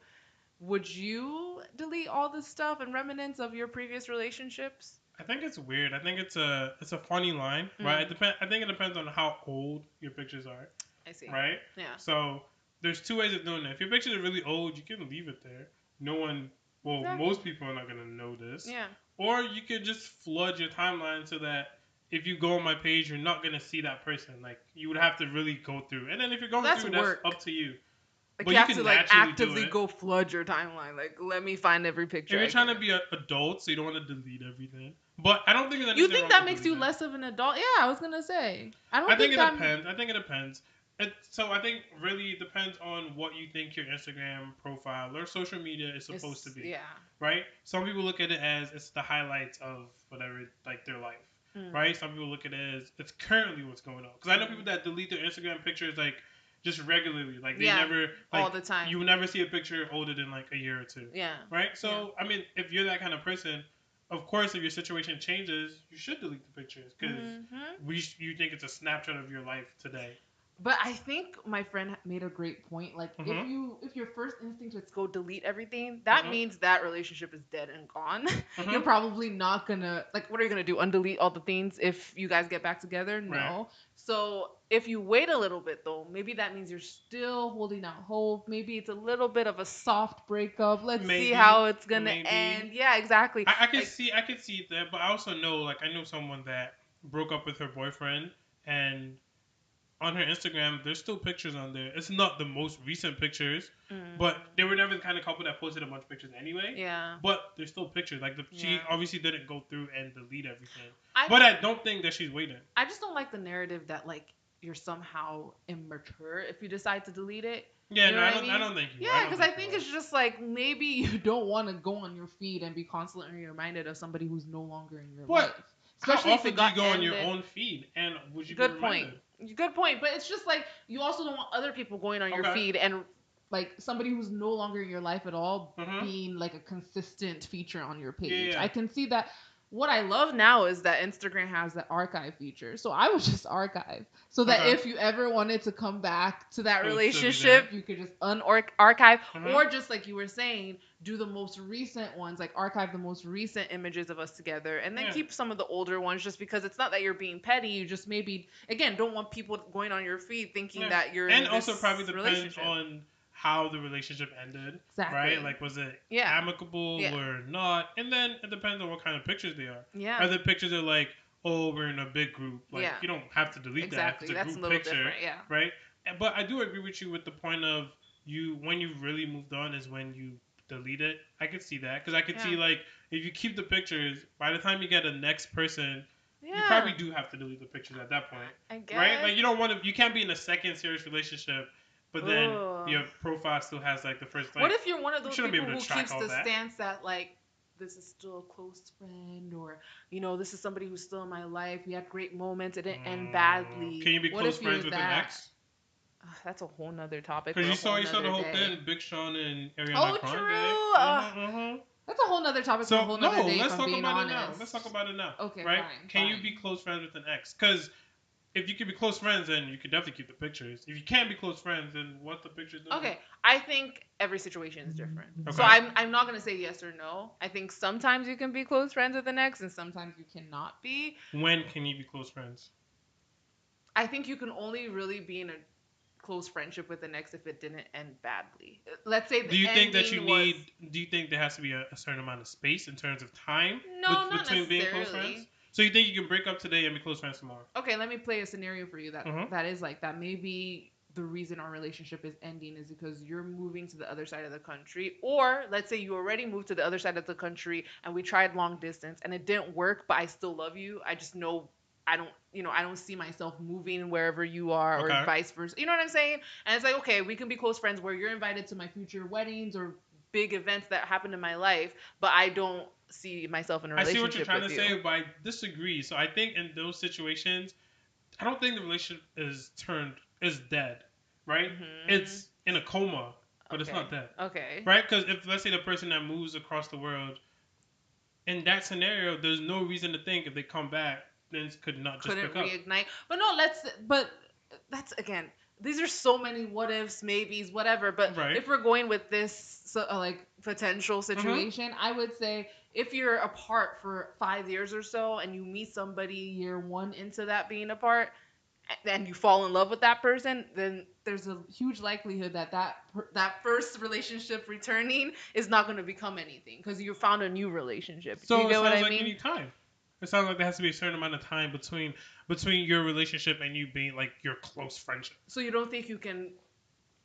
Would you delete all the stuff and remnants of your previous relationships? I think it's weird. I think it's a funny line, right? I think it depends on how old your pictures are. I see. Right? Yeah. So there's two ways of doing it. If your pictures are really old, you can leave it there. Most people are not going to know this. Yeah. Or you could just flood your timeline so that if you go on my page, you're not going to see that person. Like, you would have to really go through. And then if you're going through, that's up to you. Like, but you have to, like, actively go flood your timeline. Like, let me find every picture. If you're trying to be an adult, so you don't want to delete everything. But I don't think there's anything. You think that makes you less of an adult? Yeah, I was going to say. I think it depends. I think it depends. So I think really it depends on what you think your Instagram profile or social media is supposed to be. Yeah. Right? Some people look at it as it's the highlights of whatever, like their life. Right? Some people look at it as it's currently what's going on. Because I know people that delete their Instagram pictures like just regularly. Like they never like, all the time. You will never see a picture older than like a year or two. Yeah. Right? So I mean, if you're that kind of person, of course, if your situation changes, you should delete the pictures because you think it's a snapshot of your life today. But I think my friend made a great point. Like, if your first instinct is go delete everything, that means that relationship is dead and gone. You're probably not gonna, like, what are you gonna do? Undelete all the things if you guys get back together? No. Right. So if you wait a little bit though, maybe that means you're still holding out hope. Maybe it's a little bit of a soft breakup. Let's see how it's gonna end. Yeah, exactly. I can see that, but I also know, like, I know someone that broke up with her boyfriend, and on her Instagram, there's still pictures on there. It's not the most recent pictures, but they were never the kind of couple that posted a bunch of pictures anyway. Yeah. But there's still pictures. Like, she obviously didn't go through and delete everything. But I don't think that she's waiting. I just don't like the narrative that, like, you're somehow immature if you decide to delete it. Yeah, no, I don't think you are. Yeah, because I think it's just like, maybe you don't want to go on your feed and be constantly reminded of somebody who's no longer in your life. Especially how often do you go on your own feed, and would you be reminded? Good point. But it's just like, you also don't want other people going on your feed and, like, somebody who's no longer in your life at all being like a consistent feature on your page. Yeah. I can see that. What I love now is that Instagram has the archive feature. So I would just archive so that if you ever wanted to come back to that relationship, you could just archive, or just like you were saying, do the most recent ones, like archive the most recent images of us together, and then keep some of the older ones, just because it's not that you're being petty. You just maybe, again, don't want people going on your feed thinking that you're in this also probably depends on how the relationship ended, right? Like, was it amicable or not? And then it depends on what kind of pictures they are. Yeah. Are the pictures are like, oh, we're in a big group? Like, you don't have to delete that. It's a group picture, right? But I do agree with you with the point of when you really moved on is when you delete it. I could see that, because I could see, like, if you keep the pictures, by the time you get a next person, you probably do have to delete the pictures at that point. I guess. Right? Like, you can't be in a second serious relationship, but then your profile still has, like, the first, like, what if you're one of those people who keeps the stance that, like, this is still a close friend, or, this is somebody who's still in my life. We had great moments. It didn't end badly. Can you be close friends with an ex? That's a whole nother topic. Because you saw the whole thing, Big Sean and Ariana Grande. That's a whole nother topic for a whole nother day. Let's talk about it now. Let's talk about it now. Okay, right? Can you be close friends with an ex? Because if you could be close friends, then you could definitely keep the pictures. If you can't be close friends, then what the pictures doing? Okay, I think every situation is different. Okay. So I'm not gonna say yes or no. I think sometimes you can be close friends with an ex, and sometimes you cannot be. When can you be close friends? I think you can only really be in a close friendship with an ex if it didn't end badly. Let's say. Do you think there has to be a certain amount of space in terms of time between being close friends? So you think you can break up today and be close friends tomorrow? Okay, let me play a scenario for you that is like that. Maybe the reason our relationship is ending is because you're moving to the other side of the country, or let's say you already moved to the other side of the country and we tried long distance and it didn't work, but I still love you. I just know I don't see myself moving wherever you are, or vice versa. You know what I'm saying? And it's like, okay, we can be close friends where you're invited to my future weddings or big events that happen in my life, but I don't see myself in a relationship with you. I see what you're trying to say, but I disagree. So I think in those situations, I don't think the relationship is dead, right? Mm-hmm. It's in a coma, but it's not dead. Okay. Right? Because if, let's say, the person that moves across the world, in that scenario, there's no reason to think if they come back, things couldn't reignite. But that's, again, these are so many what ifs, maybes, whatever. But if we're going with this like potential situation, I would say if you're apart for 5 years or so and you meet somebody year one into that being apart, and you fall in love with that person, then there's a huge likelihood that first relationship returning is not going to become anything because you found a new relationship. So you get what I mean? You need time. It sounds like there has to be a certain amount of time between your relationship and you being like your close friendship. So you don't think you can?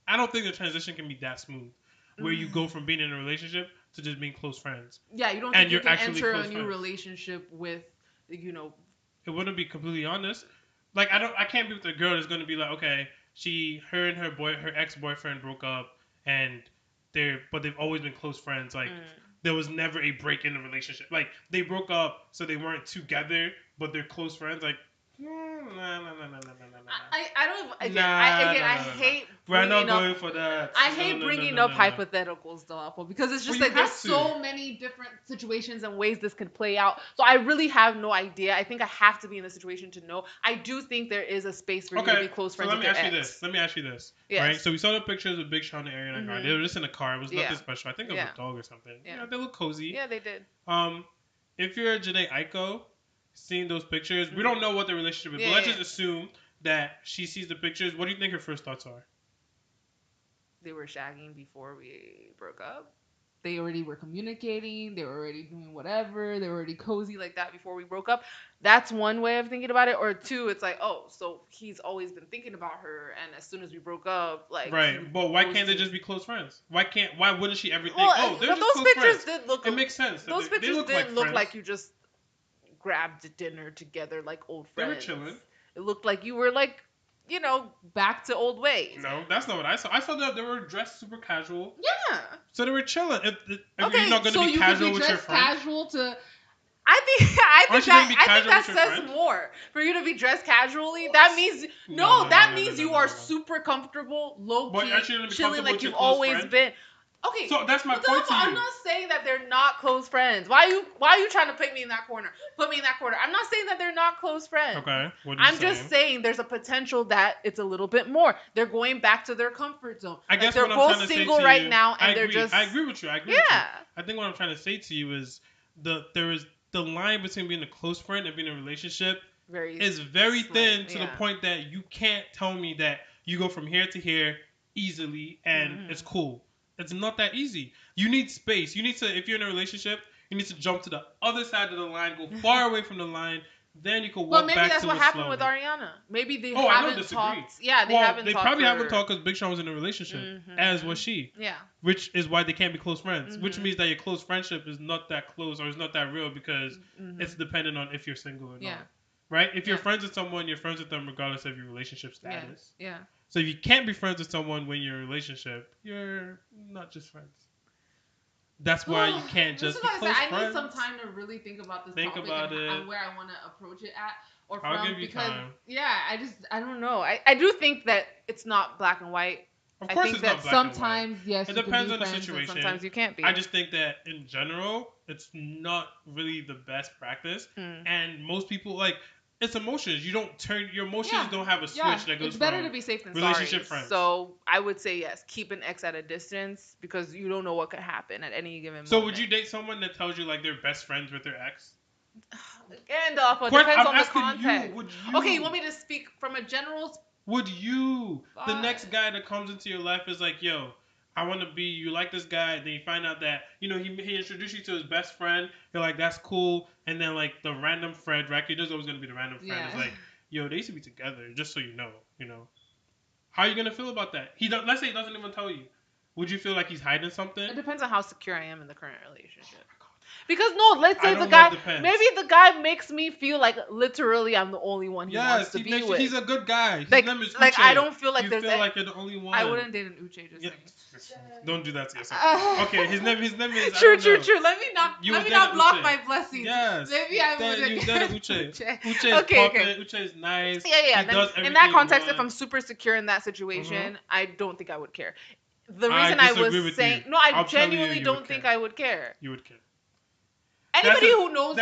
I don't think the transition can be that smooth, where you go from being in a relationship to just being close friends. Yeah, you don't think you can enter a new relationship with, It wouldn't be completely honest. Like I can't be with a girl that's going to be like, okay, her and her ex-boyfriend broke up, and but they've always been close friends. Like. There was never a break in the relationship. Like, they broke up, so they weren't together, but they're close friends. Like, I don't. Again, I hate. We're not going for that. I hate bringing up hypotheticals, though, because it's just like there's so many different situations and ways this could play out. So I really have no idea. I think I have to be in the situation to know. I do think there is a space for you to be close friends with your ex. Let me ask you this. Yes. Right. So we saw the pictures of Big Sean and Ariana Grande. They were just in a car. It was nothing special. I think it was a dog or something. Yeah, they look cozy. Yeah, they did. If you're Jhené Aiko, seeing those pictures, we don't know what the relationship is, but let's just assume that she sees the pictures. What do you think her first thoughts are? They were shagging before we broke up. They already were communicating. They were already doing whatever. They were already cozy like that before we broke up. That's one way of thinking about it. Or two, it's like, oh, so he's always been thinking about her, and as soon as we broke up, like right. But why can't they just be close friends? Why wouldn't she ever think? Oh, they're just close friends. Those pictures did look. It makes sense. Those pictures didn't look like you just grabbed dinner together like old friends. They were chilling. It looked like you were like, you know, back to old ways. No, that's not what I saw. I saw that they were dressed super casual. Yeah. So they were chilling. If you're not going to be casual with your friends. Casual to. I think that says more. For you to be dressed casually, that means that means you are super comfortable, low key, chilling like you've always been. Okay, so that's my point to you. I'm not saying that they're not close friends. Why are you trying to put me in that corner? I'm not saying that they're not close friends. Okay. I'm just saying there's a potential that it's a little bit more. They're going back to their comfort zone. I guess they're both single right now, and they're just. I agree with you. With you. I think what I'm trying to say to you is there is the line between being a close friend and being in a relationship is very thin to the point that you can't tell me that you go from here to here easily and it's cool. It's not that easy. You need space. You need to, if you're in a relationship, you need to jump to the other side of the line, go far away from the line, then you can walk back to it slowly. But maybe that's what happened with Ariana. Maybe they haven't talked. Yeah, they haven't talked. They probably haven't talked because Big Sean was in a relationship, as was she. Yeah. Which is why they can't be close friends. Which means that your close friendship is not that close or it's not that real because it's dependent on if you're single or not. Right? If you're friends with someone, you're friends with them regardless of your relationship status. Yeah. So if you can't be friends with someone when you're in a relationship, you're not just friends. That's why you can't just be close friends. I need some time to really think about this topic and where I want to approach it at. I'll give you time. Yeah, I don't know. I do think that it's not black and white. Of course it's not black sometimes, and white. Yes, it depends on the situation. Sometimes you can't be. I just think that in general, it's not really the best practice. And most people, like, it's emotions. You don't turn your emotions. Don't have a switch that goes. It's better to be safe than relationship sorry. Friends. So I would say yes. Keep an ex at a distance because you don't know what could happen at any given moment. So would you date someone that tells you like they're best friends with their ex? Again, it depends on the context. Okay, you want me to speak from a general? Would you? The next guy that comes into your life is like, yo, I want to be, you like this guy, then you find out that, you know, he introduced you to his best friend, you're like, that's cool, and then, like, the random friend, right, there's always going to be the random friend, is like, yo, they used to be together, just so you know. How are you going to feel about that? Let's say he doesn't even tell you. Would you feel like he's hiding something? It depends on how secure I am in the current relationship. Because let's say the guy, maybe the guy makes me feel like literally I'm the only one he wants to be with. He's a good guy. His name is Uche. Like I don't feel like you feel like you're the only one. I wouldn't date an Uche. Don't do that to yourself. Okay, his name is. True. Let me not block my blessings. Yes. Maybe I would. You did Uche. Uche is okay. Uche is nice. Yeah. In that context, if I'm super secure in that situation, I don't think I would care. The reason I was saying I genuinely don't think I would care. You would care. Anybody who knows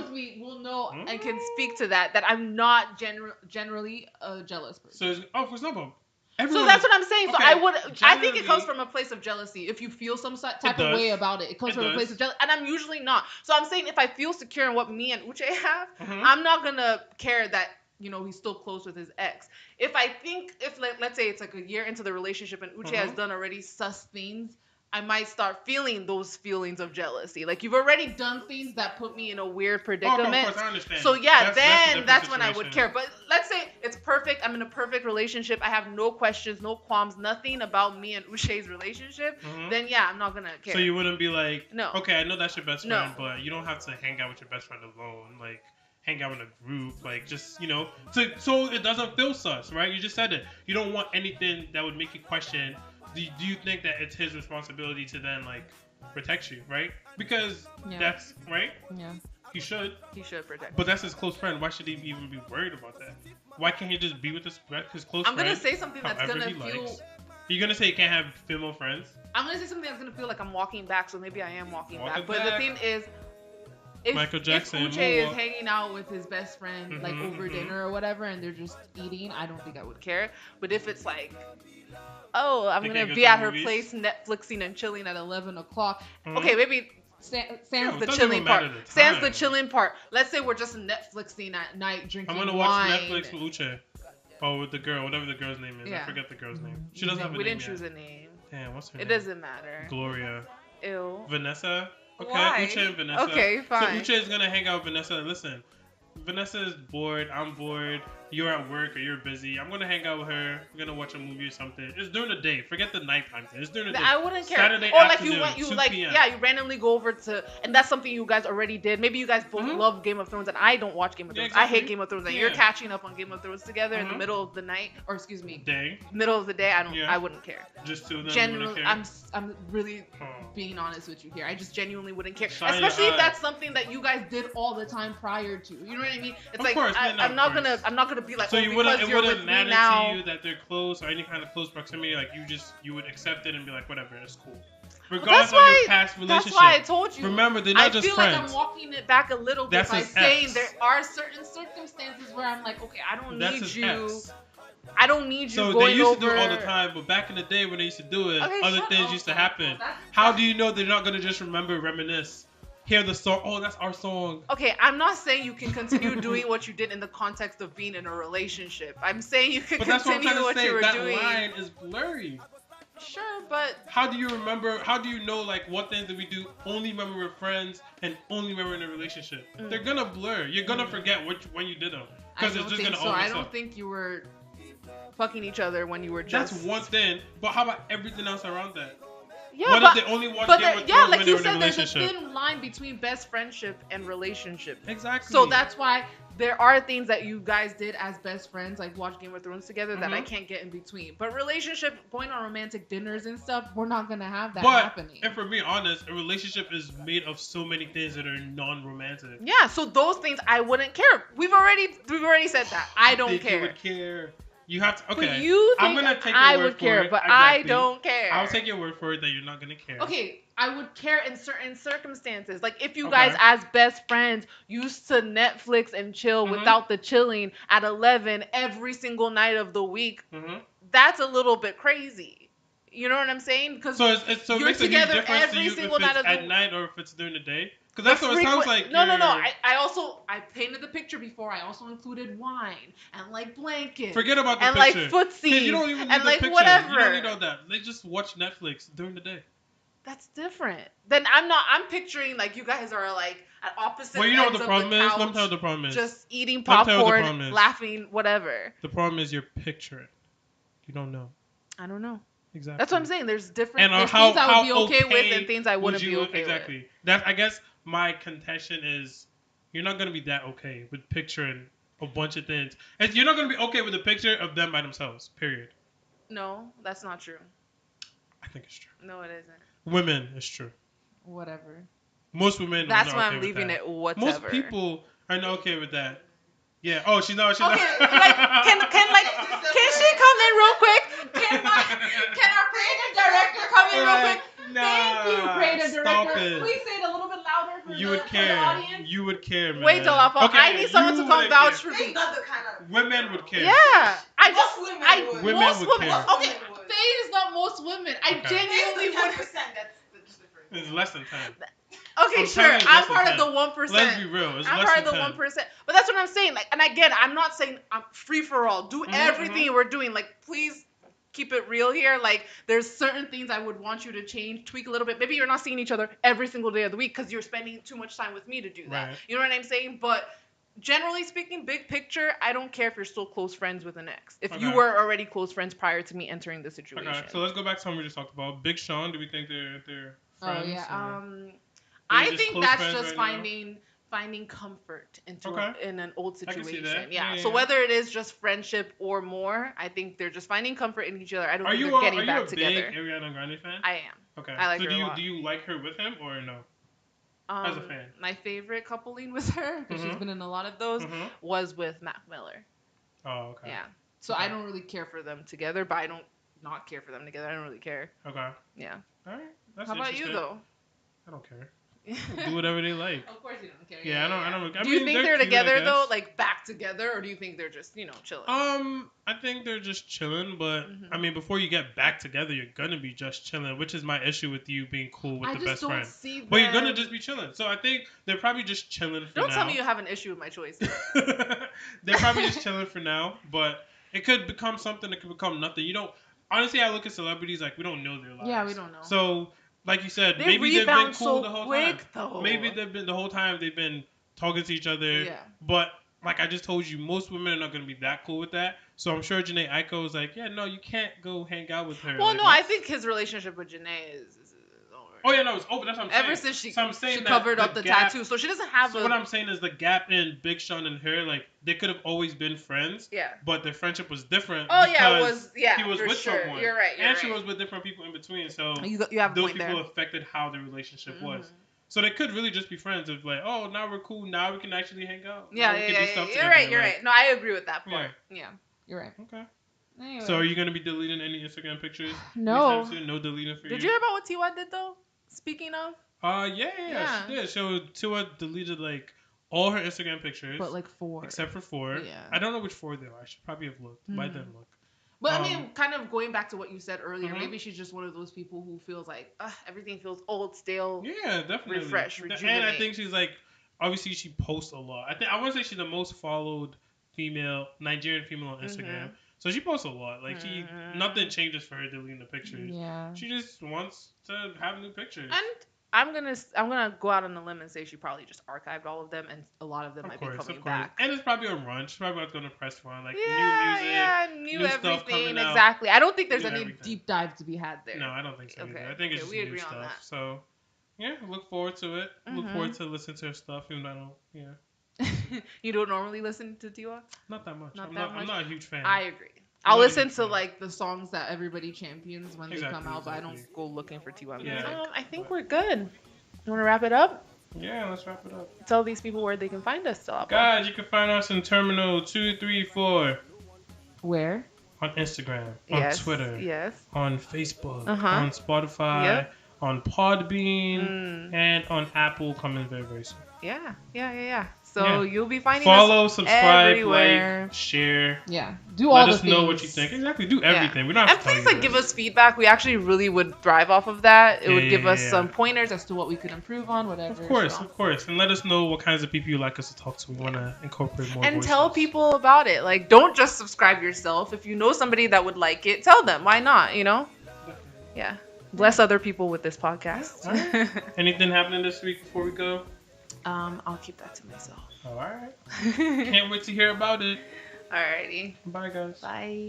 me will know and can speak to that I'm not generally a jealous person. So for example, so that's what I'm saying. Okay, so I think it comes from a place of jealousy. If you feel some type of way about it comes from a place of jealousy, and I'm usually not. So I'm saying if I feel secure in what me and Uche have, I'm not gonna care that he's still close with his ex. If let's say it's like a year into the relationship and Uche has done already sus things, I might start feeling those feelings of jealousy. Like you've already done things that put me in a weird predicament. Of course, I understand. So that's when I would care. But let's say it's perfect. I'm in a perfect relationship. I have no questions, no qualms, nothing about me and Uche's relationship. Then I'm not gonna care. So you wouldn't be like, no. Okay, I know that's your best friend, but you don't have to hang out with your best friend alone. Like hang out in a group, like just so it doesn't feel sus, right? You just said it. You don't want anything that would make you question. Do you think that it's his responsibility to then like protect you, right? Because that's right. Yeah. He should. He should protect. But that's his close friend. Why should he even be worried about that? Why can't he just be with his close friend? I'm gonna say something that's gonna feel. You're gonna say he can't have female friends? I'm gonna say something that's gonna feel like I'm walking back, so maybe I am walking back. But the thing is, if Uche is hanging out with his best friend like over dinner or whatever, and they're just eating, I don't think I would care. But if it's like, oh, I'm gonna be at her place Netflixing and chilling at 11 o'clock. Okay, maybe. Sans the chilling part. Sans the chilling part. Let's say we're just Netflixing at night, drinking wine. I'm gonna watch Netflix with Uche. Oh, with the girl, whatever the girl's name is. Yeah. I forget the girl's name. She doesn't have a name. We didn't choose a name. Damn, what's her name? It doesn't matter. Gloria. Ew. Vanessa. Okay, Why? Uche and Vanessa. Okay, fine. So Uche is gonna hang out with Vanessa. Listen, Vanessa is bored. I'm bored. You're at work or you're busy. I'm gonna hang out with her. We're gonna watch a movie or something. It's during the day. Forget the nighttime thing. It's during the day. I wouldn't care. Saturday or afternoon, like you 2 like p.m. yeah, you randomly go over to, and that's something you guys already did. Maybe you guys both love Game of Thrones and I don't watch Game of Thrones. Exactly. I hate Game of Thrones and you're catching up on Game of Thrones together in the middle of the night, or excuse me, middle of the day. I wouldn't care. Just two of them. Genuinely, I'm really being honest with you here. I just genuinely wouldn't care, especially if that's something that you guys did all the time prior to. You know what I mean? It's like I'm not gonna be like, so you wouldn't matter to you that they're close or any kind of close proximity, like you would accept it and be like, whatever, it's cool. Regardless of your past relationship. That's why I told you. Remember, they're not just friends. I feel like I'm walking it back a little bit by saying there are certain circumstances where I'm like, okay, I don't need you. I don't need you so going they used over... to do it all the time, but back in the day when they used to do it, other things used to happen. How do you know they're not going to just reminisce? Hear the song. Oh, that's our song. Okay, I'm not saying you can continue doing what you did in the context of being in a relationship. I'm saying you can continue what you were doing. That line is blurry. Sure, but how do you remember? How do you know like what things that we do only when we were friends and only when we're in a relationship? They're gonna blur. You're gonna forget when you did them because it's just gonna. I don't think you were fucking each other when you were just. That's one thing, but how about everything else around that? Yeah, what if they only watch Game of Thrones like when you they're in a said, there's a thin line between best friendship and relationship. Exactly. So that's why there are things that you guys did as best friends, like watch Game of Thrones together, that I can't get in between. But relationship, going on romantic dinners and stuff, we're not gonna have that happening. And for being honest, a relationship is made of so many things that are non-romantic. Yeah, so those things I wouldn't care. We've already said that. I don't care. You would care. You have to. Okay. But you think I'm gonna take your I word would for care, it. but Exactly. I don't care. I'll take your word for it that you're not gonna care. Okay, I would care in certain circumstances. Like if you guys, as best friends, used to Netflix and chill without the chilling at 11 every single night of the week. That's a little bit crazy. You know what I'm saying? Because you're together every single night of the week. At night or if it's during the day. Because that's what it sounds like. No. I painted the picture before. I also included wine and like blankets. Forget about the and picture. And like footsie. You don't even need and the like picture. Whatever. You don't need all that. They just watch Netflix during the day. That's different. Then I'm picturing like you guys are like at opposite well, you know ends what the of problem the couch, is? Let me tell you what the problem is. Just eating popcorn, laughing, whatever. The problem is you're picturing. You don't know. I don't know. Exactly. That's what I'm saying. There's different things I would be okay with and things I wouldn't be okay with. Exactly. That's I guess my contention is you're not gonna be that okay with picturing a bunch of things. And you're not gonna be okay with a picture of them by themselves. Period. No, that's not true. I think it's true. No, it isn't. Women, it's true. Whatever. Most women. That's are why okay I'm leaving that. it. Whatever. Most people are not okay with that. Yeah. Oh, she's not. Okay. Can she come in real quick? Can our creative director come in real quick? Thank you, creative director. Please say it a little bit louder for you would care. For the audience. You would care, man. Wait till I need someone to come vouch for me. Women would care. Yeah. Women would care. Okay. Faye is not most women. I genuinely would. It's less than 10. Okay, sure. I'm part of the 1%. Let's be real. I'm part of the 1%. But that's what I'm saying. Like, and again, I'm not saying I'm free for all. Do everything we're doing. Like, please keep it real here. Like, there's certain things I would want you to change, tweak a little bit. Maybe you're not seeing each other every single day of the week because you're spending too much time with me to do that. Right. You know what I'm saying? But generally speaking, big picture, I don't care if you're still close friends with an ex. If you were already close friends prior to me entering the situation. Okay, so let's go back to something we just talked about. Big Sean, do we think they're friends? Oh, yeah. I think that's just finding comfort in an old situation. Yeah. So whether it is just friendship or more, I think they're just finding comfort in each other. I don't think they're getting back together. Are you a big Ariana Grande fan? I am. Okay. I like her a lot. Do you like her with him or no? as a fan? My favorite coupling with her, because she's been in a lot of those, was with Mac Miller. Oh, okay. Yeah. So I don't really care for them together, but I don't not care for them together. I don't really care. Okay. Yeah. All right. That's How about you though? I don't care. Do whatever they like. Of course you don't care. Yeah, I don't. Do you think they're together though, like back together, or do you think they're just chilling? I think they're just chilling, but I mean, before you get back together, you're gonna be just chilling, which is my issue with you being cool with the best friend. See them. But you're gonna just be chilling. So I think they're probably just chilling for now. Don't tell me you have an issue with my choice. They're probably just chilling for now, but it could become something. It could become nothing. You don't. Honestly, I look at celebrities like we don't know their lives. Yeah, we don't know. So. Like you said, maybe they've been cool the whole time. Though. Maybe the whole time they've been talking to each other. Yeah. But like I just told you, most women are not going to be that cool with that. So I'm sure Jhené Aiko was like, yeah, no, you can't go hang out with her. Well, like, no, I think his relationship with Jhené is over. Oh yeah, no, it's over. That's what I'm saying. Ever since she covered up the tattoo, so she doesn't have. So what I'm saying is the gap in Big Sean and her, like they could have always been friends. Yeah. But their friendship was different. Oh yeah, it was. Yeah, he was with someone. You're right. And she was with different people in between. So you have those people affected how the relationship was. So they could really just be friends. Of like, oh, now we're cool. Now we can actually hang out. Yeah, You're right. You're right. No, I agree with that part. Yeah, you're right. Okay. Anyway. So are you gonna be deleting any Instagram pictures? No. No deleting for you. Did you hear about what Tiwa did though? Speaking of. Yeah, she did. So Tiwa deleted like all her Instagram pictures, but like 4, except for 4. Yeah. I don't know which 4 they are. I should probably have looked. But I didn't look. But I mean, kind of going back to what you said earlier, maybe she's just one of those people who feels like everything feels old, stale. Yeah, definitely. Refresh, rejuvenate. And I think she's like, obviously she posts a lot. I want to say she's the most followed Nigerian female on Instagram. So she posts a lot. Like nothing changes for her deleting the pictures. Yeah. She just wants to have new pictures. And I'm gonna go out on a limb and say she probably just archived all of them, and a lot of them might be coming back. And it's probably a run. She's probably going to press run, like new music, new stuff coming out. Exactly. I don't think there's any deep dive to be had there. No, I don't think so. Okay. I think it's just new stuff. So yeah, look forward to it. Look forward to listening to her stuff, even though I don't. Yeah. You don't normally listen to Tiwa? Not that much. I'm not a huge fan. I agree. I'll listen to like the songs that everybody champions when they come out, but I don't go looking for Tiwa. Yeah. I think we're good. You want to wrap it up? Yeah, let's wrap it up. Tell these people where they can find us still. Guys, you can find us in Terminal 234. Where? On Instagram, on Twitter, on Facebook, on Spotify, on Podbean, and on Apple coming very, very soon. Yeah. So you'll be finding follow, us subscribe, everywhere. Like, share. Yeah. Do all the things. Let us know what you think. Exactly. Do everything. We don't have to tell you. And please give us feedback. We actually really would thrive off of that. It would give us some pointers as to what we could improve on, whatever. Of course. And let us know what kinds of people you like us to talk to. We want to incorporate more And voices. tell people about it. Like, don't just subscribe yourself. If you know somebody that would like it, tell them. Why not, Yeah. Bless other people with this podcast. Right. Anything happening this week before we go? I'll keep that to myself. All right. Can't wait to hear about it. Alrighty. Bye, guys. Bye.